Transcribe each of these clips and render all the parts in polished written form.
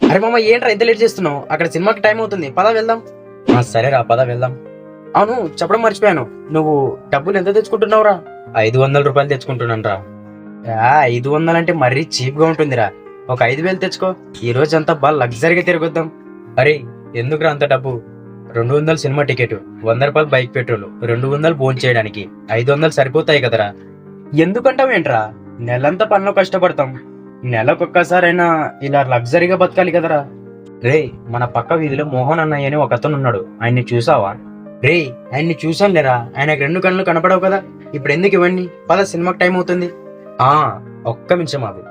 అరే మామ ఏంట్రా ఎంత లేట్ చేస్తున్నావు? అక్కడ సినిమాకి టైం అవుతుంది, పద వెళ్దాం. సరేరా పద వెళ్దాం. అవును చెప్పడం మర్చిపోయాను, నువ్వు డబ్బులు ఎంత తెచ్చుకుంటున్నావురా? 500 రూపాయలు తెచ్చుకుంటున్నాను రా. 500 అంటే మరీ చీప్ గా ఉంటుందిరా, ఒక 5,000 తెచ్చుకో. ఈ రోజు అంతా బాగా లగ్జరీగా తిరగొద్దాం. అరే ఎందుకురా అంత డబ్బు? 200 సినిమా టికెట్, 100 రూపాయలు బైక్ పెట్రోల్, 200 భోజనం చేయడానికి, 500 సరిపోతాయి కదరా. ఎందుకంటావేంట్రా? నెలంతా పనిలో కష్టపడతాం, నెలకొక్కసారైనా ఇలా లగ్జరీగా బతకాలి కదరా. రే మన పక్క వీధిలో మోహన్ అన్నయ్య అని ఒక అతను ఉన్నాడు, ఆయన్ని చూసావా? రే ఆయన్ని చూసాం లేరా, ఆయనకు 2 కళ్ళు కనపడవు కదా. ఇప్పుడు ఎందుకు ఇవన్నీ, పద సినిమాకి టైం అవుతుంది. ఒక్క నిమిషం ఆగు.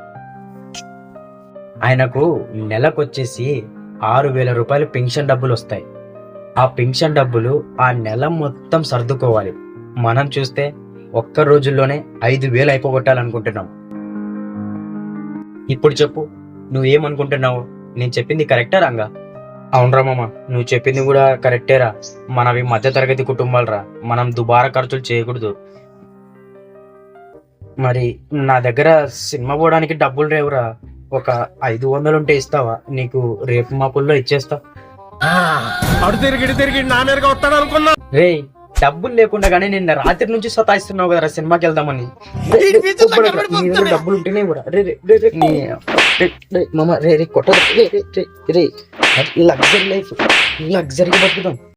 ఆయనకు నెలకొచ్చేసి 6,000 రూపాయలు పెన్షన్ డబ్బులు వస్తాయి. ఆ పెన్షన్ డబ్బులు ఆ నెల మొత్తం సర్దుకోవాలి. మనం చూస్తే ఒక్క రోజుల్లోనే 5,000 అయిపోగొట్టాలనుకుంటున్నాం. ఇప్పుడు చెప్పు, నువ్వేమనుకుంటున్నావు? నేను చెప్పింది కరెక్టా రాంగా? అవునరా మామ, నువ్వు చెప్పింది కూడా కరెక్టేరా. మనవి మధ్య తరగతి కుటుంబాలరా, మనం దుబారా ఖర్చులు చేయకూడదు. మరి నా దగ్గర సినిమా పోవడానికి డబ్బులు రేవురా, ఒక 500 ఉంటే ఇస్తావా? నీకు రేపు మా పుల్లో ఇచ్చేస్తా. రే డబ్బులు లేకుండా కానీ నిన్న రాత్రి నుంచి సతాయిస్తున్నావు కదరా సినిమాకి వెళ్దామని. డబ్బులు ఉంటేనే కూడా మామ రే రే కొట్టదు. లగ్జరీ లైఫ్, లగ్జరీగా బతుకుదాం.